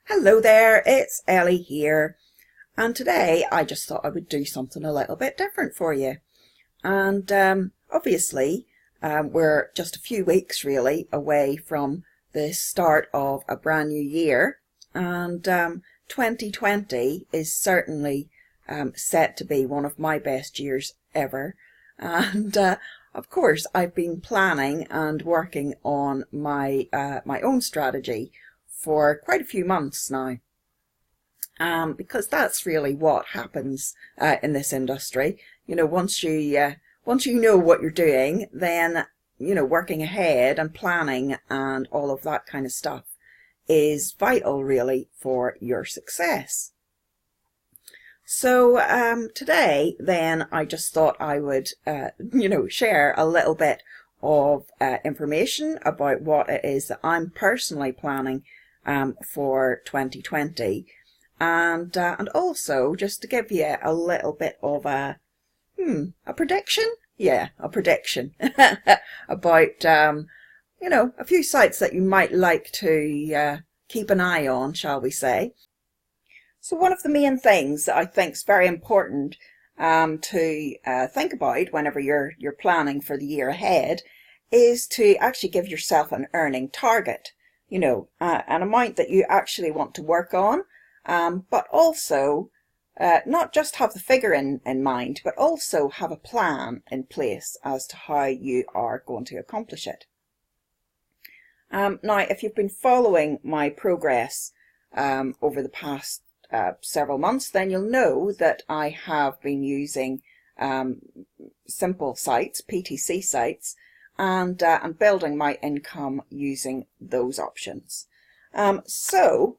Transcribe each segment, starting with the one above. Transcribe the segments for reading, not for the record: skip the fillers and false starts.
Hello there, it's Ellie here, and today I just thought I would do something a little bit different for you. And obviously, we're just a few weeks really away from the start of a brand new year, and 2020 is certainly set to be one of my best years ever. And of course, I've been planning and working on my own strategy for quite a few months now, because that's really what happens in this industry. Once you know what you're doing, then working ahead and planning and all of that kind of stuff is vital really for your success. So today then I just thought I would share a little bit of information about what it is that I'm personally planning for 2020, and also just to give you a little bit of a prediction. Yeah, a prediction about a few sites that you might like to keep an eye on, shall we say. So one of the main things that I think is very important to think about whenever you're planning for the year ahead is to actually give yourself an earning target. An amount that you actually want to work on, but also not just have the figure in mind, but also have a plan in place as to how you are going to accomplish it. Now, if you've been following my progress over the past several months, then you'll know that I have been using simple sites, PTC sites, and building my income using those options. So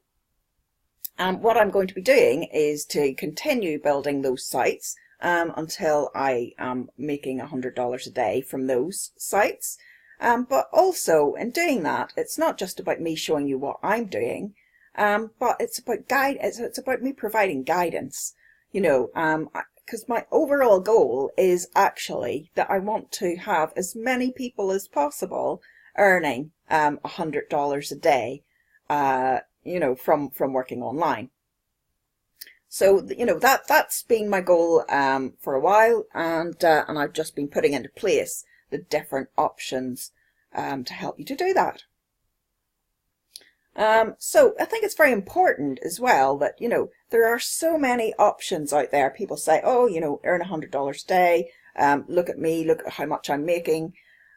what I'm going to be doing is to continue building those sites until I am making $100 a day from those sites. But also in doing that, it's not just about me showing you what I'm doing, but it's about it's about me providing guidance, because my overall goal is actually that I want to have as many people as possible earning $100 a day, from working online. So that's been my goal for a while, and I've just been putting into place the different options to help you to do that. So I think it's very important as well that, there are so many options out there. People say, oh, earn $100 a day. Look at me, look at how much I'm making.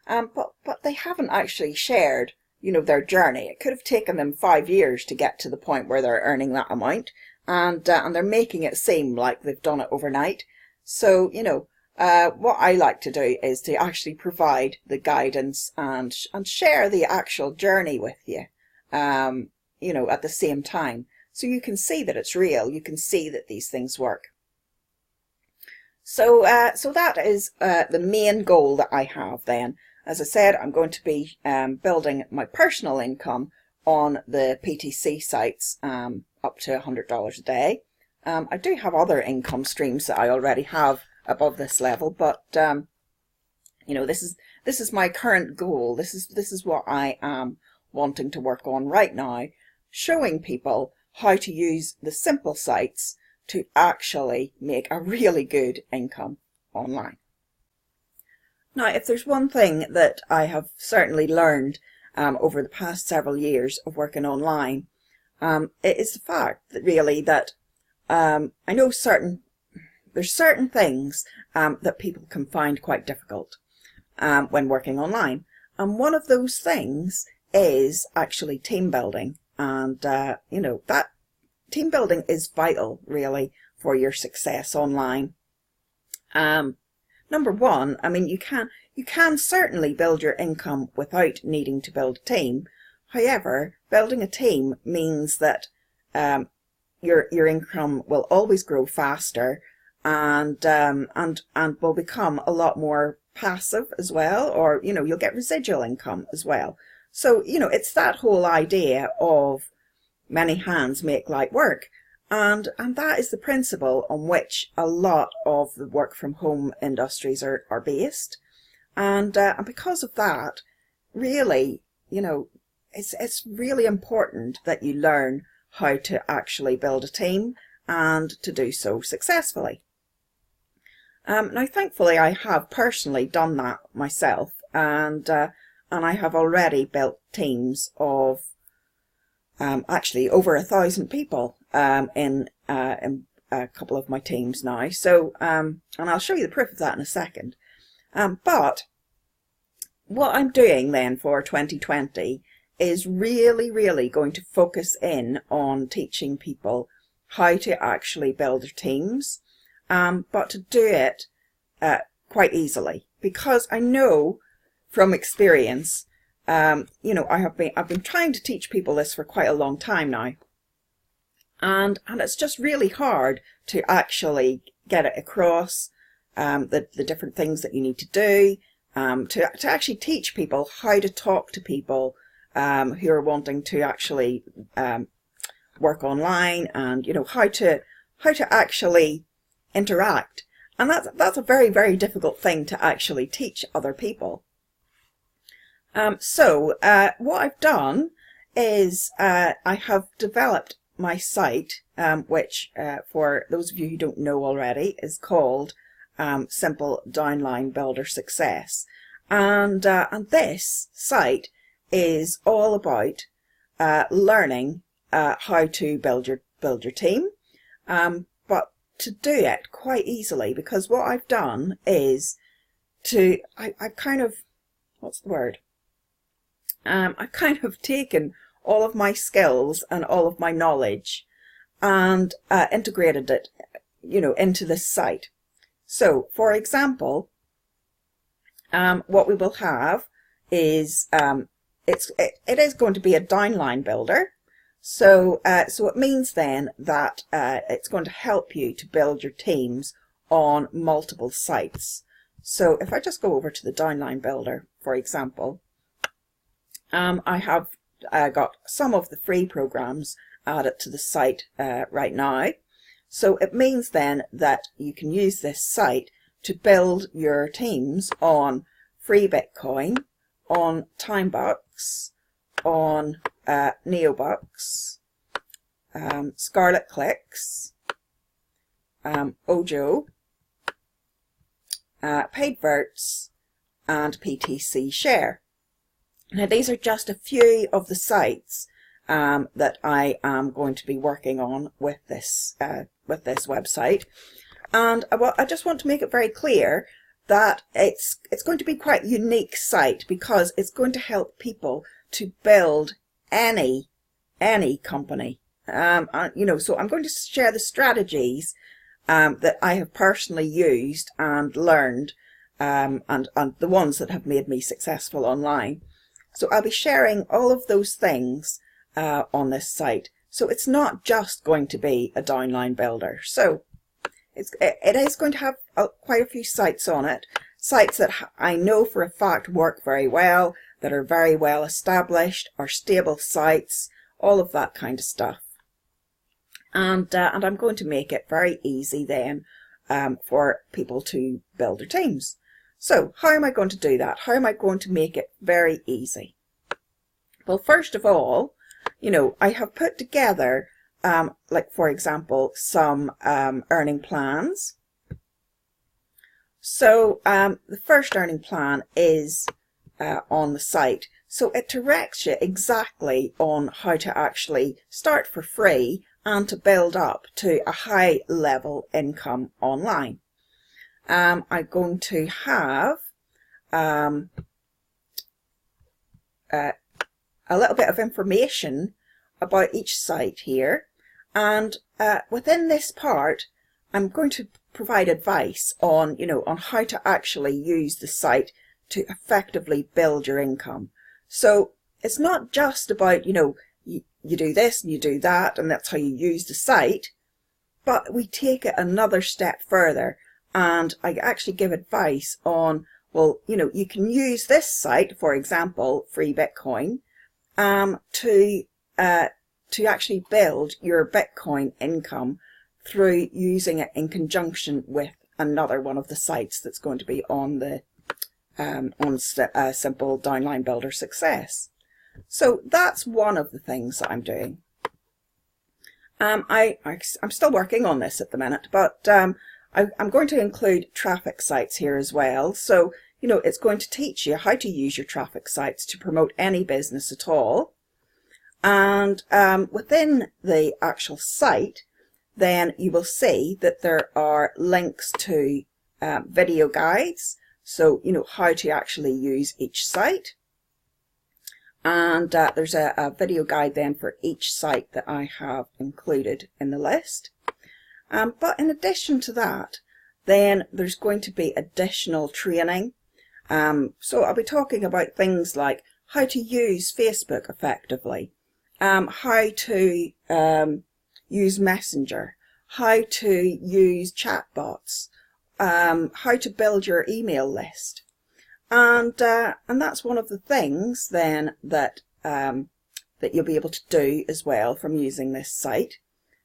But they haven't actually shared, their journey. It could have taken them 5 years to get to the point where they're earning that amount. And they're making it seem like they've done it overnight. So, what I like to do is to actually provide the guidance and share the actual journey with you. At the same time, so you can see that it's real. You can see that these things work. So that is the main goal that I have then. As I said, I'm going to be building my personal income on the PTC sites up to $100 a day. I do have other income streams that I already have above this level, but this is my current goal. This is what I am wanting to work on right now, showing people how to use the simple sites to actually make a really good income online. Now, if there's one thing that I have certainly learned over the past several years of working online, it is the fact that really that I know there's certain things that people can find quite difficult when working online, and one of those things is actually team building. And that team building is vital really for your success online. Number one, I mean, you can certainly build your income without needing to build a team. However, building a team means that your income will always grow faster, and will become a lot more passive as well, or you'll get residual income as well. So, it's that whole idea of many hands make light work. And that is the principle on which a lot of the work from home industries are based. And because of that, really, it's really important that you learn how to actually build a team and to do so successfully. Now, thankfully, I have personally done that myself, and I have already built teams of actually over 1,000 people in a couple of my teams now. So, and I'll show you the proof of that in a second. But what I'm doing then for 2020 is really going to focus in on teaching people how to actually build their teams, but to do it quite easily, because I know from experience, you know, I've been trying to teach people this for quite a long time now, and it's just really hard to actually get it across, the different things that you need to do, to actually teach people how to talk to people who are wanting to actually work online, and you know, how to actually interact. And that's a very difficult thing to actually teach other people. So what I've done is I have developed my site, which for those of you who don't know already, is called Simple Downline Builder Success, and this site is all about learning how to build your team, but to do it quite easily, because what I've done is I've kind of, what's the word? I've kind of taken all of my skills and all of my knowledge and integrated it, you know, into this site. So, for example, what we will have is it is going to be a downline builder. So so it means then that it's going to help you to build your teams on multiple sites. So if I just go over to the downline builder, for example, I have got some of the free programs added to the site right now. So it means then that you can use this site to build your teams on free Bitcoin, on Timebucks, on Neobucks, Scarlet Clicks, Ojo, Paidverts, and PTC Share. Now, these are just a few of the sites that I am going to be working on with this website, and I just want to make it very clear that it's going to be quite a unique site, because it's going to help people to build any company. You know, so I'm going to share the strategies that I have personally used and learned, and the ones that have made me successful online. So I'll be sharing all of those things on this site. So it's not just going to be a downline builder. So it is going to have quite a few sites on it, sites that I know for a fact work very well, that are very well established, are stable sites, all of that kind of stuff. And I'm going to make it very easy then for people to build their teams. So how am I going to do that? How am I going to make it very easy? Well, first of all, you know, I have put together, like for example, some earning plans. So the first earning plan is on the site. So it directs you exactly on how to actually start for free and to build up to a high level income online. I'm going to have a little bit of information about each site here, and within this part I'm going to provide advice on, you know, on how to actually use the site to effectively build your income. So it's not just about, you know, you do this and you do that and that's how you use the site, but we take it another step further, and I actually give advice on, well, you know, you can use this site, for example, free Bitcoin, to actually build your Bitcoin income through using it in conjunction with another one of the sites that's going to be on the Simple Downline Builder Success. So that's one of the things that I'm doing. I'm still working on this at the minute, but I'm going to include traffic sites here as well. So, you know, it's going to teach you how to use your traffic sites to promote any business at all. And within the actual site, then you will see that there are links to video guides. So, you know, how to actually use each site. And there's a video guide then for each site that I have included in the list. But in addition to that, then there's going to be additional training. So I'll be talking about things like how to use Facebook effectively, how to use Messenger, how to use chatbots, how to build your email list. And that's one of the things then that that you'll be able to do as well from using this site,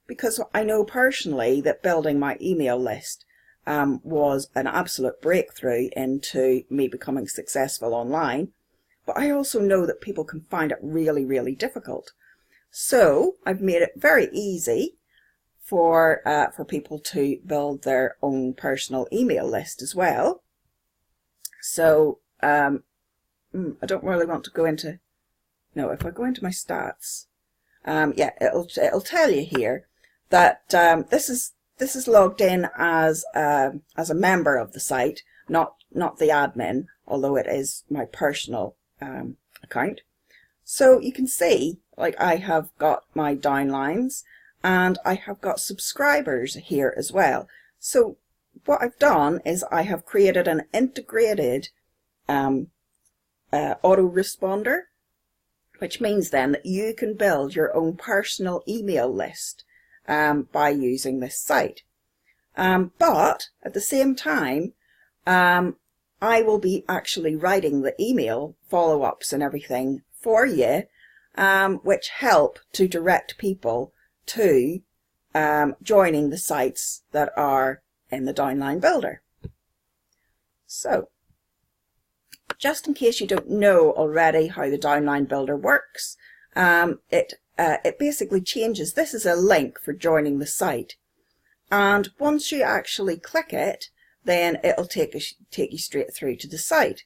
because I know personally that building my email list was an absolute breakthrough into me becoming successful online. But I also know that people can find it really, really difficult. So I've made it very easy for people to build their own personal email list as well. So I don't really want to go into, no, if I go into my stats, yeah, it'll tell you here that this is logged in as a member of the site, not the admin, although it is my personal account. So you can see, like, I have got my downlines and I have got subscribers here as well. So what I've done is I have created an integrated autoresponder, which means then that you can build your own personal email list by using this site. But at the same time, I will be actually writing the email follow-ups and everything for you, which help to direct people to joining the sites that are in the downline builder. So, just in case you don't know already how the downline builder works, it basically changes. This is a link for joining the site, and once you actually click it, then it'll take you straight through to the site.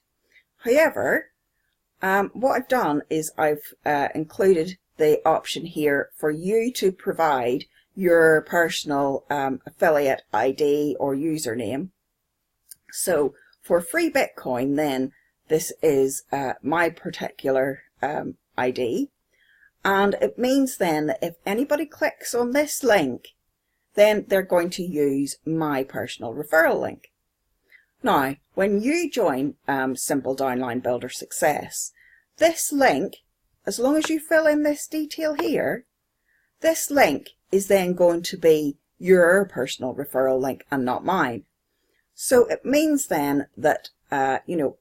However, what I've done is I've included the option here for you to provide your personal affiliate ID or username. So for free Bitcoin, then this is my particular ID, and it means then that if anybody clicks on this link, then they're going to use my personal referral link. Now, when you join Simple Downline Builder Success, this link, as long as you fill in this detail here, this link is then going to be your personal referral link and not mine. So it means then that, you know,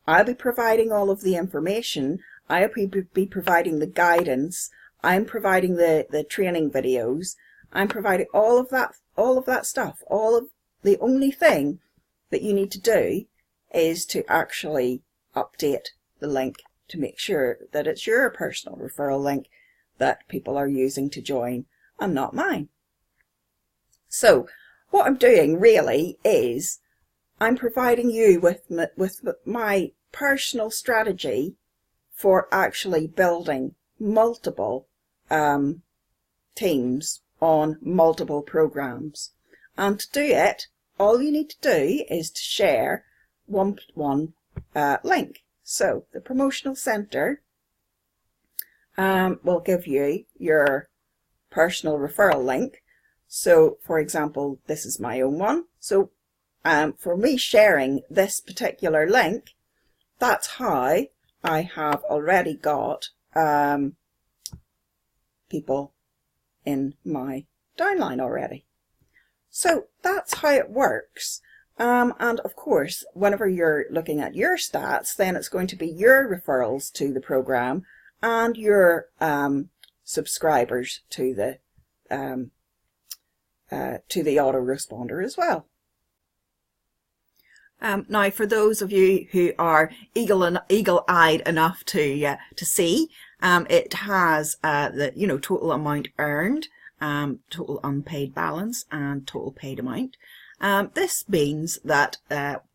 I'll be providing all of the information, I'll be providing the guidance, I'm providing the training videos, I'm providing all of that stuff. The only thing that you need to do is to actually update the link to make sure that it's your personal referral link that people are using to join and not mine. So what I'm doing really is I'm providing you with my personal strategy for actually building multiple teams on multiple programs. And to do it, all you need to do is to share one link. So the promotional center will give you your personal referral link. So for example, this is my own one. So for me sharing this particular link, that's how I have already got people in my downline already. So that's how it works. And of course, whenever you're looking at your stats, then it's going to be your referrals to the program and your subscribers to the autoresponder as well. Now, for those of you who are eagle-eyed enough to see, it has the total amount earned total unpaid balance and total paid amount. This means that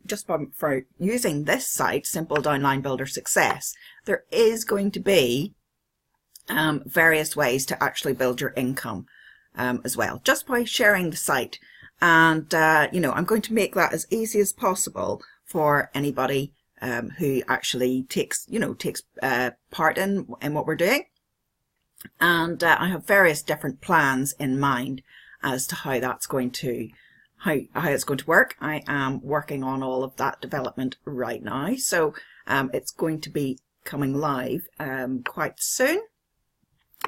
just for using this site, Simple Downline Builder Success, there is going to be various ways to actually build your income as well, just by sharing the site. And you know, I'm going to make that as easy as possible for anybody who actually takes part in what we're doing. And I have various different plans in mind as to how that's going to how it's going to work. I am working on all of that development right now, so it's going to be coming live quite soon.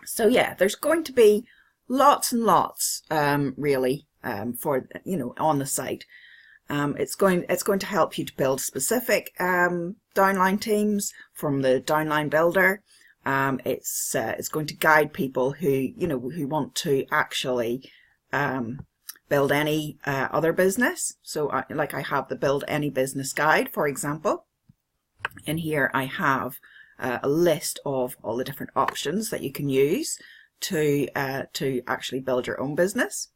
So yeah, there's going to be lots and lots really for on the site. It's going to help you to build specific downline teams from the downline builder. It's going to guide people who who want to actually build any other business. So I have the Build Any Business guide, for example. In here I have a list of all the different options that you can use to actually build your own business.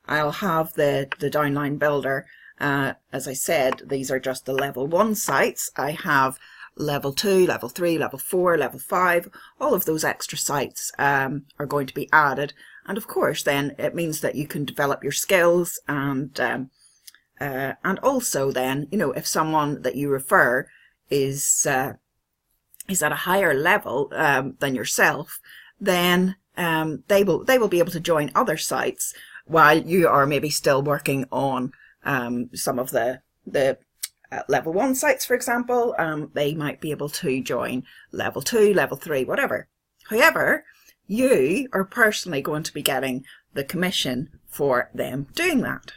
I'll have the downline builder. As I said, these are just the level 1 sites. I have level 2, level 3, level 4, level 5, all of those extra sites are going to be added. And of course then it means that you can develop your skills, and also then, if someone that you refer is at a higher level than yourself, then they will be able to join other sites while you are maybe still working on some of the level 1 sites, for example. They might be able to join level 2, level 3, whatever. However, you are personally going to be getting the commission for them doing that.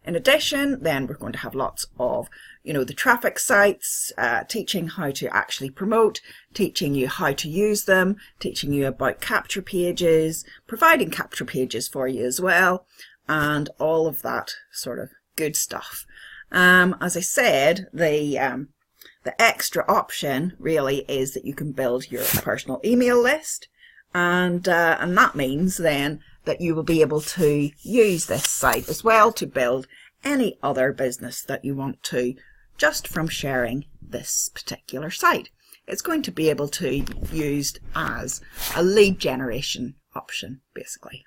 In addition, then we're going to have lots of, the traffic sites, teaching how to actually promote, teaching you how to use them, teaching you about capture pages, providing capture pages for you as well, and all of that sort of good stuff. As I said, the extra option really is that you can build your personal email list, and that means then that you will be able to use this site as well to build any other business that you want to, just from sharing this particular site. It's going to be able to be used as a lead generation option, basically.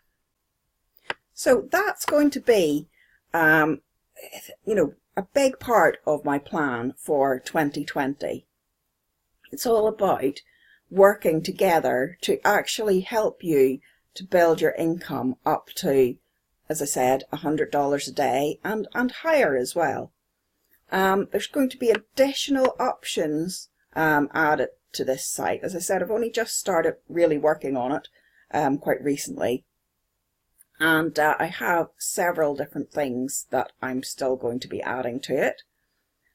So that's going to be a big part of my plan for 2020. It's all about working together to actually help you to build your income up to, as I said, $100 a day and higher as well. There's going to be additional options added to this site. As I said, I've only just started really working on it quite recently. And I have several different things that I'm still going to be adding to it.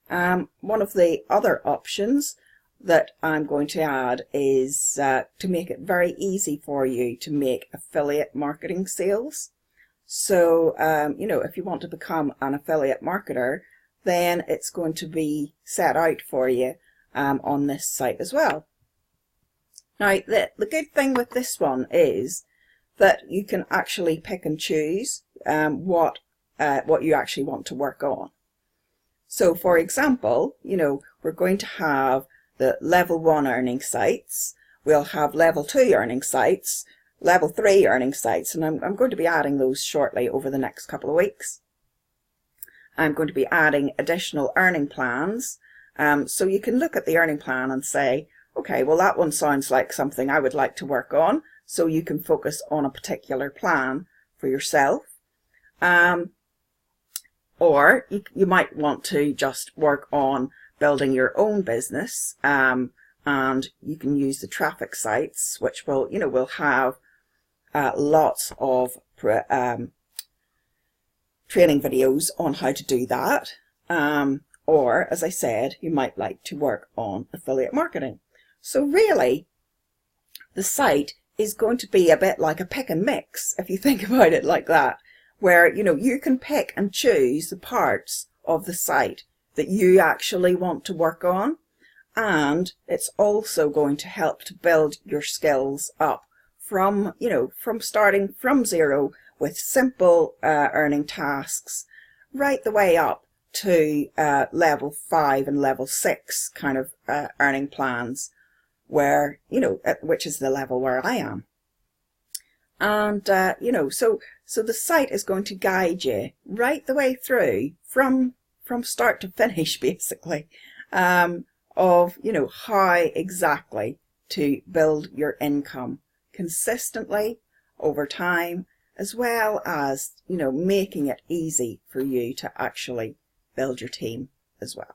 One of the other options that I'm going to add is to make it very easy for you to make affiliate marketing sales. So, if you want to become an affiliate marketer, then it's going to be set out for you on this site as well. Now, the good thing with this one is that you can actually pick and choose what you actually want to work on. So, for example, we're going to have the level 1 earning sites, we'll have level 2 earning sites, level 3 earning sites, and I'm going to be adding those shortly over the next couple of weeks. I'm going to be adding additional earning plans, so you can look at the earning plan and say, okay, well that one sounds like something I would like to work on, so you can focus on a particular plan for yourself. Or you might want to just work on building your own business, and you can use the traffic sites, which will have lots of training videos on how to do that. Or, as I said, you might like to work on affiliate marketing. So really, the site is going to be a bit like a pick and mix, if you think about it like that, where you can pick and choose the parts of the site that you actually want to work on, and it's also going to help to build your skills up from, from starting from zero with simple earning tasks right the way up to level 5 and level 6 kind of earning plans where, which is the level where I am. And, so the site is going to guide you right the way through from start to finish, basically, of, how exactly to build your income consistently over time, as well as, making it easy for you to actually build your team as well.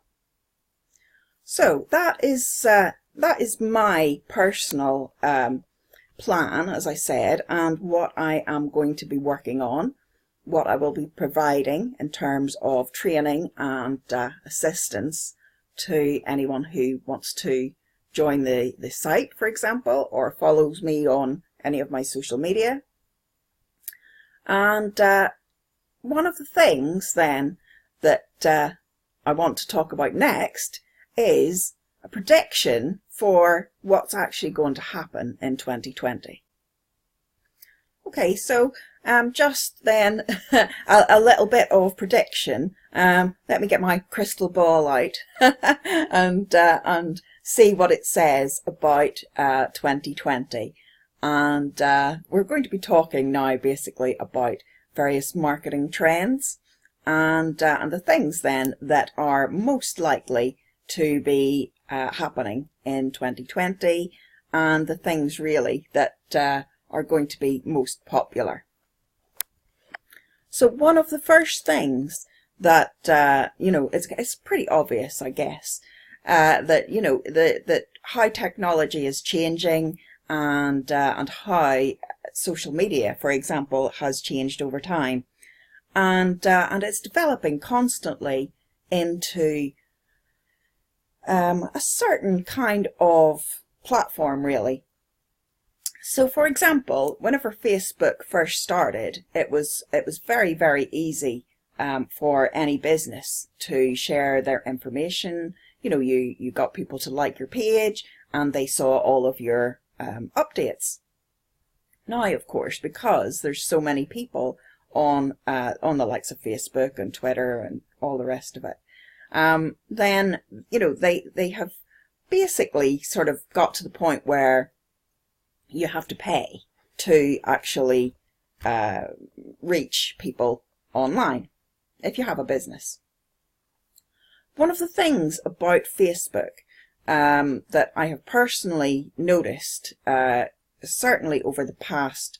So that is my personal plan, as I said, and what I am going to be working on, what I will be providing in terms of training and assistance to anyone who wants to join the site, for example, or follows me on any of my social media. And one of the things then that I want to talk about next is a prediction for what's actually going to happen in 2020. Okay, so just then a little bit of prediction. Let me get my crystal ball out and see what it says about 2020. And we're going to be talking now basically about various marketing trends and the things then that are most likely to be happening in 2020, and the things really that are going to be most popular. So one of the first things that it's pretty obvious, I guess, that that how technology is changing and how social media, for example, has changed over time, and it's developing constantly into a certain kind of platform, really. So, for example, whenever Facebook first started, it was very, very easy for any business to share their information. You got people to like your page, and they saw all of your updates. Now, of course, because there's so many people on the likes of Facebook and Twitter and all the rest of it, then they have basically sort of got to the point where you have to pay to actually reach people online if you have a business. One of the things about Facebook that I have personally noticed, certainly over the past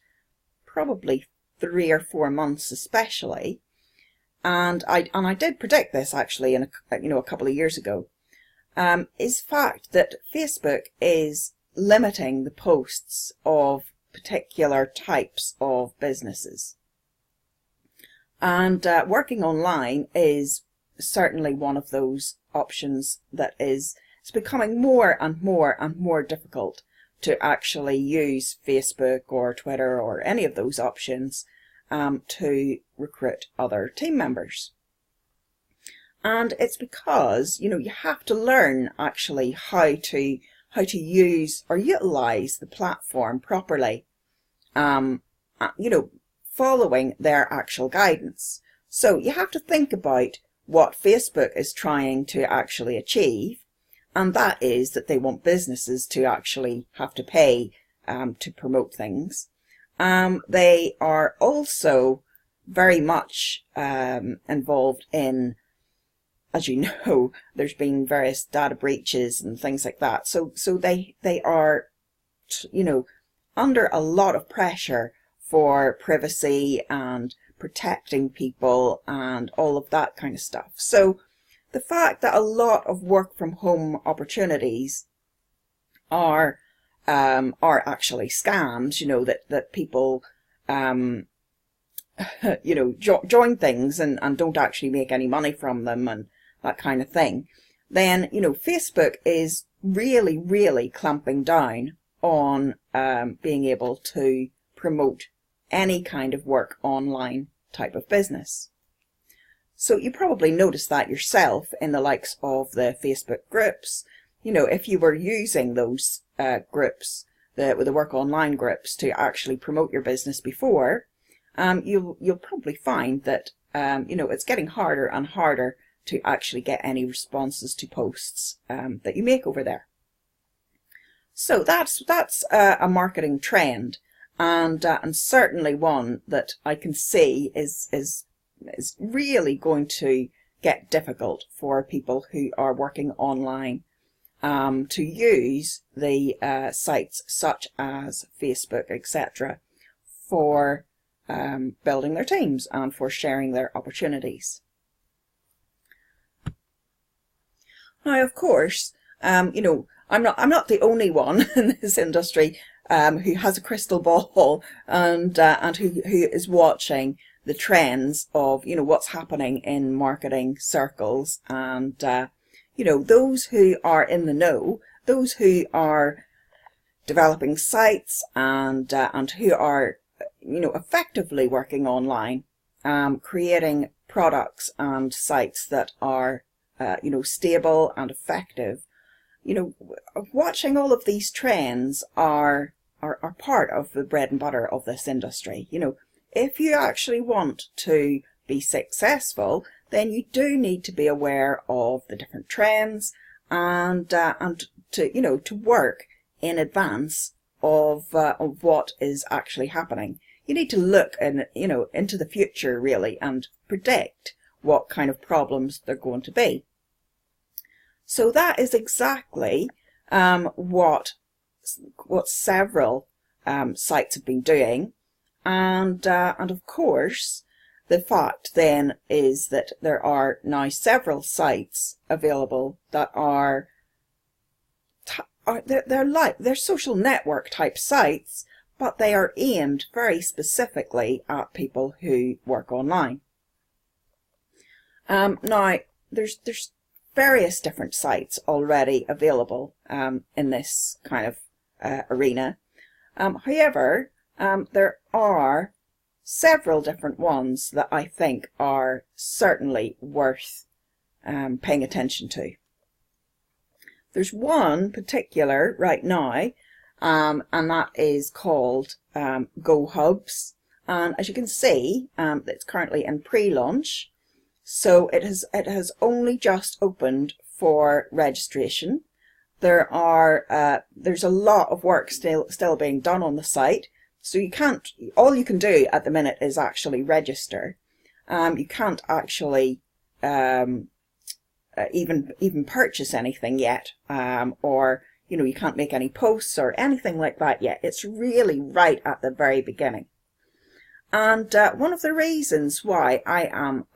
probably 3 or 4 months especially, and I did predict this actually in a couple of years ago, is the fact that Facebook is limiting the posts of particular types of businesses. And working online is certainly one of those options that it's becoming more and more and more difficult to actually use Facebook or Twitter or any of those options to recruit other team members. And it's because, you have to learn actually how to use or utilize the platform properly, following their actual guidance. So you have to think about what Facebook is trying to actually achieve, and that is that they want businesses to actually have to pay to promote things. They are also very much involved in, as you know, there's been various data breaches and things like that. So they are, under a lot of pressure for privacy and protecting people and all of that kind of stuff. So the fact that a lot of work from home opportunities are actually scams, that people join things and don't actually make any money from them and that kind of thing, then Facebook is really, really clamping down on being able to promote any kind of work online type of business. So you probably noticed that yourself in the likes of the Facebook groups. If you were using those groups the work online groups to actually promote your business before, you'll probably find that it's getting harder and harder to actually get any responses to posts that you make over there. So that's a marketing trend, and certainly one that I can see is really going to get difficult for people who are working online to use the sites such as Facebook, etc., for building their teams and for sharing their opportunities. Now, of course, I'm not the only one in this industry who has a crystal ball and who is watching the trends of what's happening in marketing circles, and those who are in the know, those who are developing sites and who are effectively working online, creating products and sites that are stable and effective. Watching all of these trends are part of the bread and butter of this industry. If you actually want to be successful, then you do need to be aware of the different trends and to work in advance of what is actually happening. You need to look into the future really and predict what kind of problems they're going to be. So that is exactly what several sites have been doing, and of course the fact then is that there are now several sites available that they're social network type sites, but they are aimed very specifically at people who work online. Now there's various different sites already available in this kind of arena. However, there are several different ones that I think are certainly worth paying attention to. There's one particular right now, and that is called GoHubs, and as you can see, it's currently in pre-launch. So it has only just opened for registration. There's a lot of work still being done on the site. So all you can do at the minute is actually register. You can't actually even purchase anything yet, or you can't make any posts or anything like that yet. It's really right at the very beginning. And one of the reasons why I am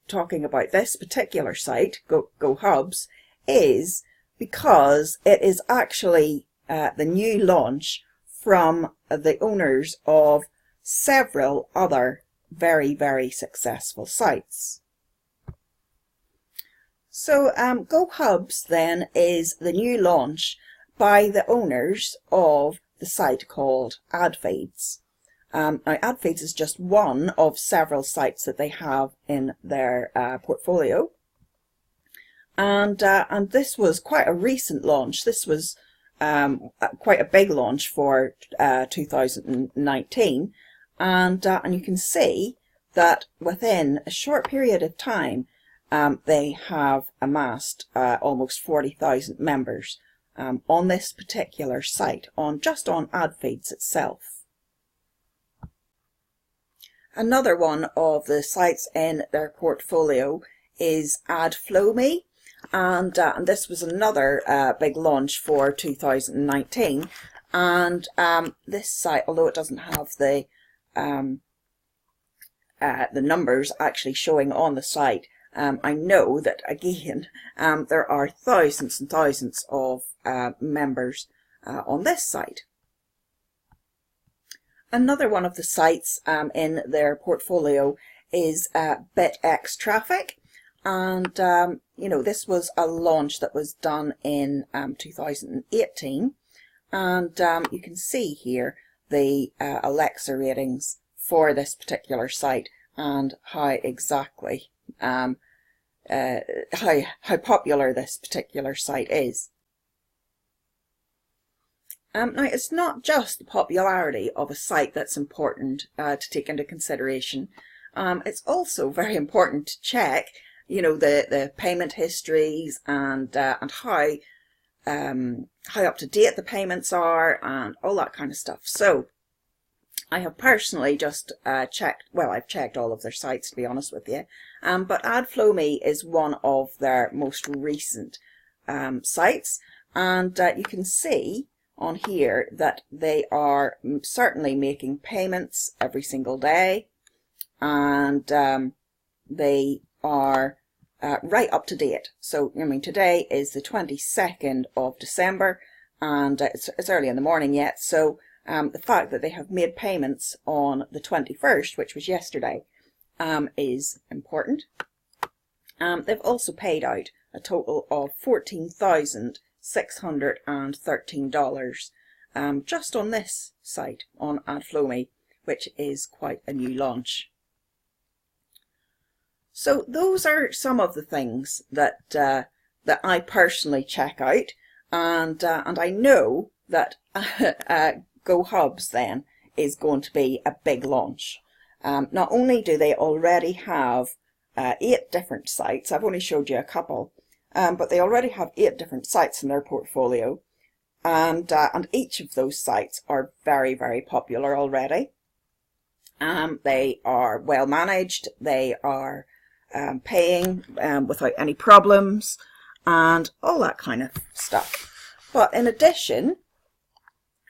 talking about this particular site, GoHubs, is because it is actually the new launch from the owners of several other very, very successful sites. So GoHubs then is the new launch by the owners of the site called AdFeeds. Now, AdFeeds is just one of several sites that they have in their portfolio, and this was quite a recent launch. This was quite a big launch for 2019, and you can see that within a short period of time, they have amassed almost 40,000 members on this particular site, just on AdFeeds itself. Another one of the sites in their portfolio is AdFlowMe, and this was another big launch for 2019. And this site, although it doesn't have the numbers actually showing on the site, I know that again there are thousands and thousands of members on this site. Another one of the sites in their portfolio is BitX Traffic, and this was a launch that was done in 2018, and you can see here the Alexa ratings for this particular site and how exactly how popular this particular site is. Now, it's not just the popularity of a site that's important to take into consideration. It's also very important to check, you know, the payment histories and how up to date the payments are and all that kind of stuff. So I have personally just checked, well, I've checked all of their sites, to be honest with you, but AdFlowMe is one of their most recent sites, and you can see on here that they are certainly making payments every single day, and they are right up to date. So, I mean, today is the 22nd of December, and it's early in the morning yet, so the fact that they have made payments on the 21st, which was yesterday, is important. They've also paid out a total of $14,613 just on this site, on AdFlowMe, which is quite a new launch. So those are some of the things that that I personally check out, and I know that GoHubs then is going to be a big launch. Not only do they already have 8 different sites, I've only showed you a couple, but they already have 8 different sites in their portfolio, and each of those sites are very, very popular already. They are well managed, they are paying without any problems, and all that kind of stuff. But in addition,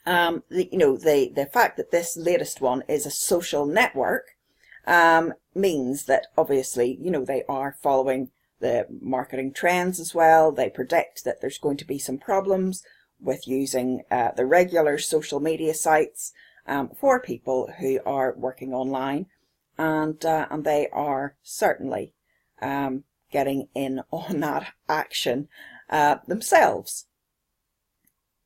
the fact that this latest one is a social network means that obviously, you know, they are following the marketing trends as well. They predict that there's going to be some problems with using the regular social media sites for people who are working online, and they are certainly getting in on that action themselves.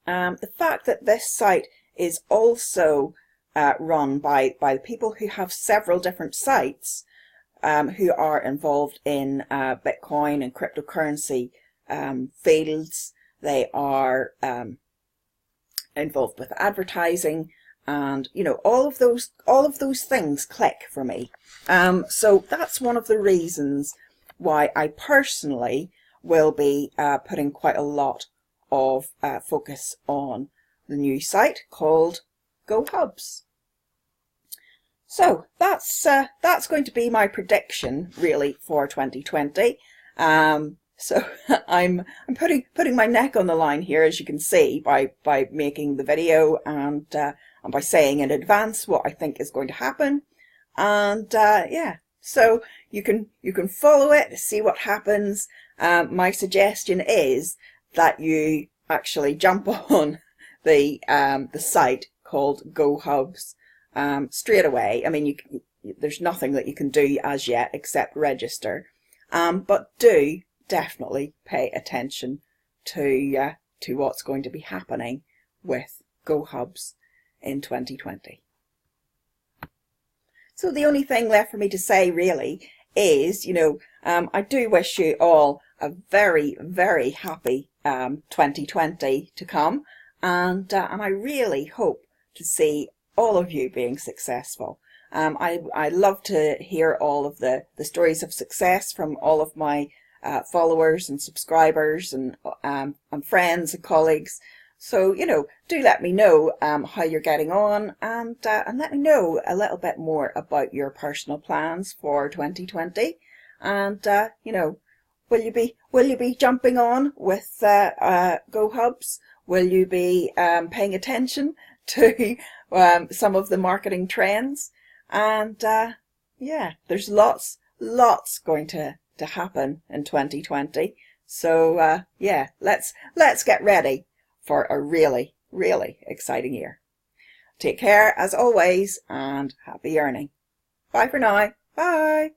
The fact that this site is also run by people who have several different sites who are involved in Bitcoin and cryptocurrency fields. They are involved with advertising, and you know, all of those things click for me. So that's one of the reasons why I personally will be putting quite a lot of focus on the new site called GoHubs. So that's going to be my prediction really for 2020. So I'm putting my neck on the line here, as you can see, by making the video and by saying in advance what I think is going to happen. And yeah, so you can follow it, see what happens. My suggestion is that you actually jump on the site called GoHubs straight away. I mean, there's nothing that you can do as yet except register, but do definitely pay attention to what's going to be happening with GoHubs in 2020. So the only thing left for me to say really is, you know, I do wish you all a very, very happy 2020 to come, and I really hope to see all of you being successful. I love to hear all of the stories of success from all of my followers and subscribers and friends and colleagues. So, you know, do let me know how you're getting on, and let me know a little bit more about your personal plans for 2020. And you know, will you be jumping on with GoHubs? Will you be paying attention to some of the marketing trends? And yeah, there's lots going to happen in 2020. So yeah, let's get ready for a really, really exciting year. Take care as always, and happy earning. Bye for now. Bye.